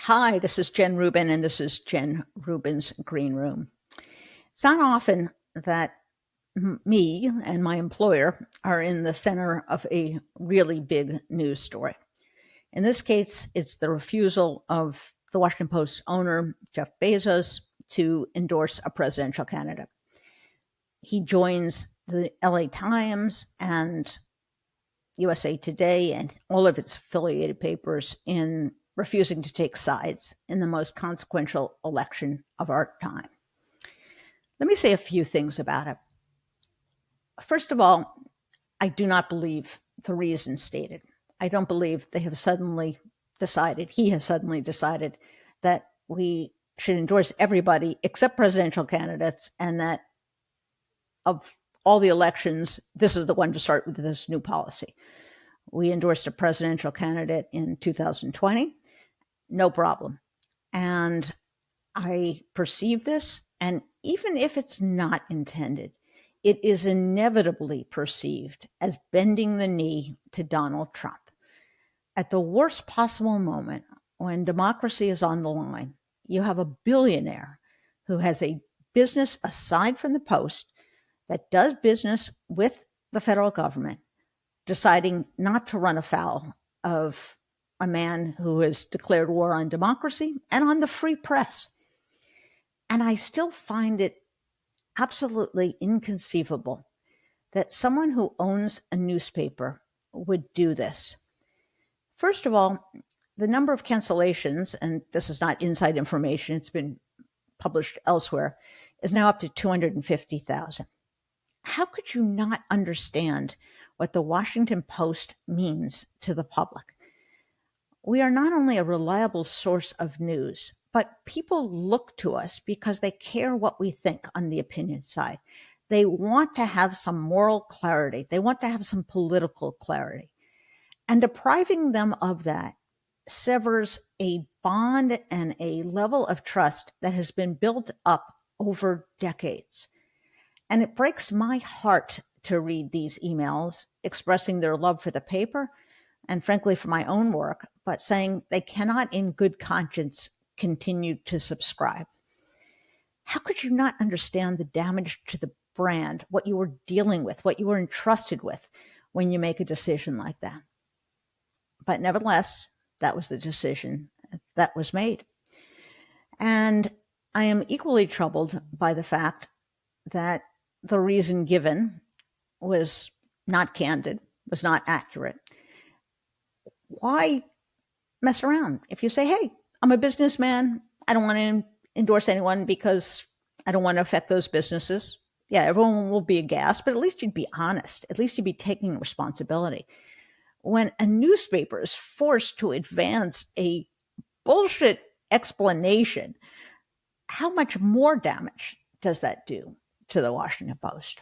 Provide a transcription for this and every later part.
Hi, this is Jen Rubin, and this is Jen Rubin's Green Room. It's not often that me and my employer are in the center of a really big news story. In this case, it's the refusal of the Washington Post owner, Jeff Bezos, to endorse a presidential candidate. He joins the LA Times and USA Today and all of its affiliated papers in refusing to take sides in the most consequential election of our time. Let me say a few things about it. First of all, I do not believe the reason stated. I don't believe he has suddenly decided that we should endorse everybody except presidential candidates, and that of all the elections, this is the one to start with this new policy. We endorsed a presidential candidate in 2020, no problem. And I perceive this, and even if it's not intended, it is inevitably perceived as bending the knee to Donald Trump. At the worst possible moment, when democracy is on the line, you have a billionaire who has a business aside from the Post that does business with the federal government, deciding not to run afoul of a man who has declared war on democracy and on the free press. And I still find it absolutely inconceivable that someone who owns a newspaper would do this. First of all, the number of cancellations, and this is not inside information, it's been published elsewhere, is now up to 250,000. How could you not understand what the Washington Post means to the public? We are not only a reliable source of news, but people look to us because they care what we think on the opinion side. They want to have some moral clarity. They want to have some political clarity. And depriving them of that severs a bond and a level of trust that has been built up over decades. And it breaks my heart to read these emails expressing their love for the paper and frankly for my own work, but saying they cannot in good conscience continue to subscribe. How could you not understand the damage to the brand, what you were dealing with, what you were entrusted with when you make a decision like that? But nevertheless, that was the decision that was made. And I am equally troubled by the fact that the reason given was not candid, was not accurate. Why mess around? If you say, hey, I'm a businessman, I don't want to endorse anyone because I don't want to affect those businesses. Yeah, everyone will be aghast, but at least you'd be honest. At least you'd be taking responsibility. When a newspaper is forced to advance a bullshit explanation, how much more damage does that do to the Washington Post?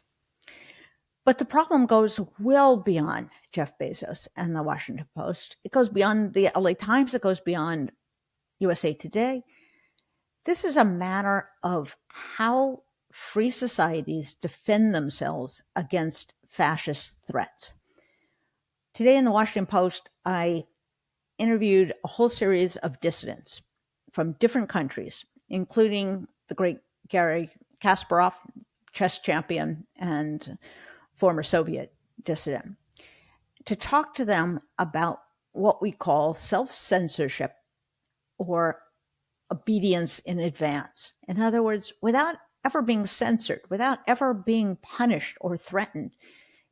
But the problem goes well beyond Jeff Bezos and the Washington Post. It goes beyond the LA Times. It goes beyond USA Today. This is a matter of how free societies defend themselves against fascist threats. Today in the Washington Post, I interviewed a whole series of dissidents from different countries, including the great Garry Kasparov, chess champion and former Soviet dissident, to talk to them about what we call self-censorship or obedience in advance. In other words, without ever being censored, without ever being punished or threatened,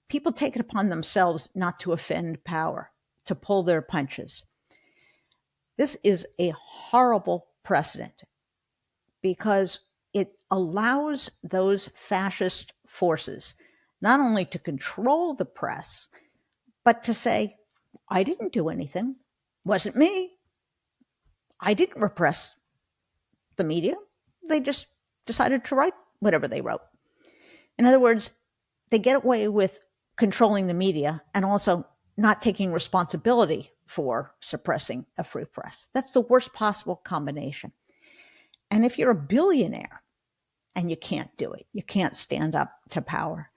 people take it upon themselves not to offend power, to pull their punches. This is a horrible precedent because it allows those fascist forces not only to control the press, but to say, I didn't do anything. Wasn't me. I didn't repress the media. They just decided to write whatever they wrote. In other words, they get away with controlling the media and also not taking responsibility for suppressing a free press. That's the worst possible combination. And if you're a billionaire and you can't do it, you can't stand up to power,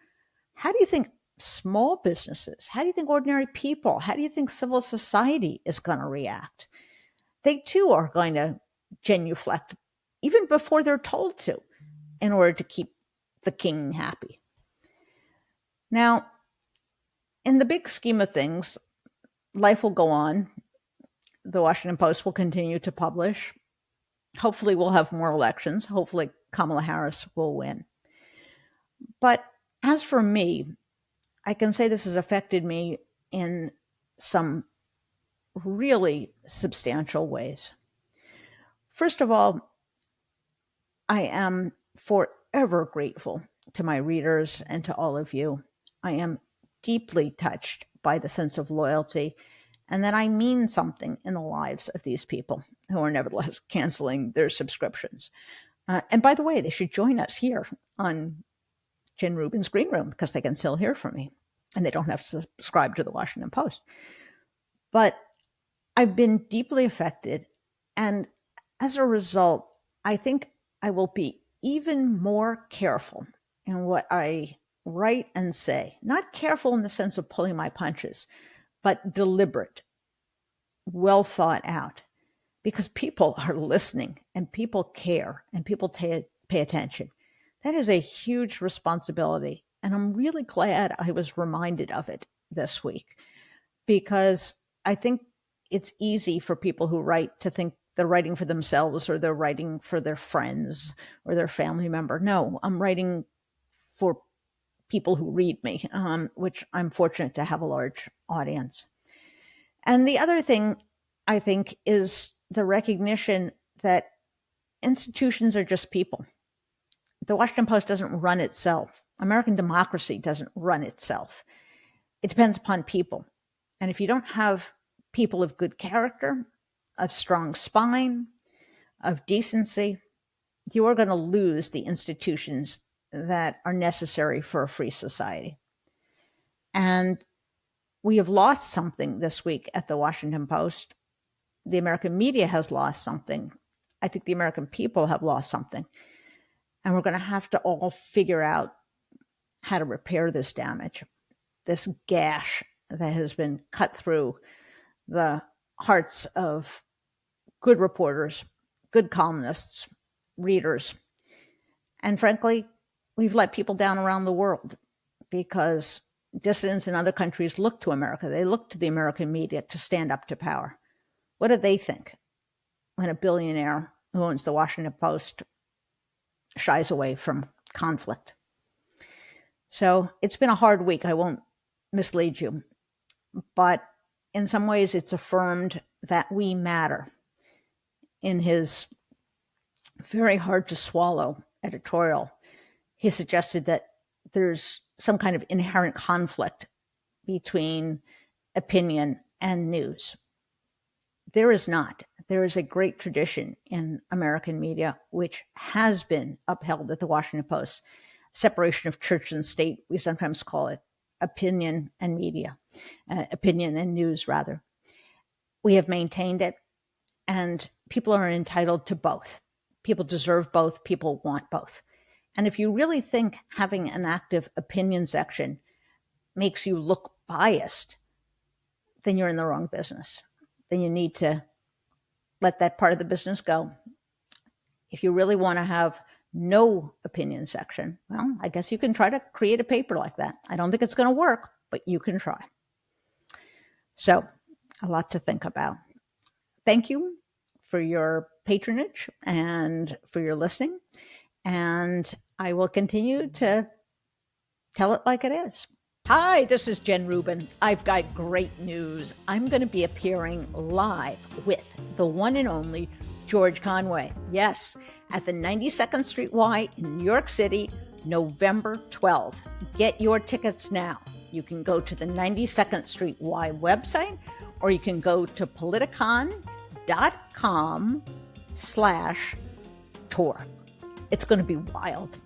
how do you think small businesses, how do you think ordinary people, how do you think civil society is going to react? they too are going to genuflect even before they're told to in order to keep the king happy. Now, in the big scheme of things, life will go on. The Washington Post will continue to publish. Hopefully, we'll have more elections. Hopefully, Kamala Harris will win. But as for me, I can say this has affected me in some really substantial ways. First of all, I am forever grateful to my readers and to all of you. I am deeply touched by the sense of loyalty and that I mean something in the lives of these people who are nevertheless canceling their subscriptions. And by the way, they should join us here on Jen Rubin's Green Room because they can still hear from me and they don't have to subscribe to the Washington Post. But I've been deeply affected. And as a result, I think I will be even more careful in what I write and say. Not careful in the sense of pulling my punches, but deliberate, well thought out, because people are listening and people care and people pay attention. That is a huge responsibility. And I'm really glad I was reminded of it this week, because I think it's easy for people who write to think they're writing for themselves or they're writing for their friends or their family member. No, I'm writing for people who read me, which I'm fortunate to have a large audience. And the other thing, I think, is the recognition that institutions are just people. The Washington Post doesn't run itself. American democracy doesn't run itself. It depends upon people. And if you don't have people of good character, of strong spine, of decency, you are going to lose the institutions that are necessary for a free society. And we have lost something this week at the Washington Post. The American media has lost something. I think the American people have lost something. And we're going to have to all figure out how to repair this damage, this gash that has been cut through the hearts of good reporters, good columnists, readers. And frankly, we've let people down around the world because dissidents in other countries look to America. They look to the American media to stand up to power. What do they think when a billionaire who owns the Washington Post shies away from conflict? So it's been a hard week. I won't mislead you. But in some ways, it's affirmed that we matter. In his very hard to swallow editorial, he suggested that there's some kind of inherent conflict between opinion and news. There is not. There is a great tradition in American media, which has been upheld at the Washington Post. Separation of church and state, we sometimes call it opinion and media, opinion and news, rather. We have maintained it, and people are entitled to both. People deserve both. People want both. And if you really think having an active opinion section makes you look biased, then you're in the wrong business. Then you need to let that part of the business go. If you really want to have no opinion section, well, I guess you can try to create a paper like that. I don't think it's going to work, but you can try. So, a lot to think about. Thank you for your patronage and for your listening. And I will continue to tell it like it is. Hi, this is Jen Rubin. I've got great news. I'm going to be appearing live with the one and only George Conway. Yes, at the 92nd Street Y in New York City, November 12th. Get your tickets now. You can go to the 92nd Street Y website, or you can go to politicon.com/tour. It's going to be wild.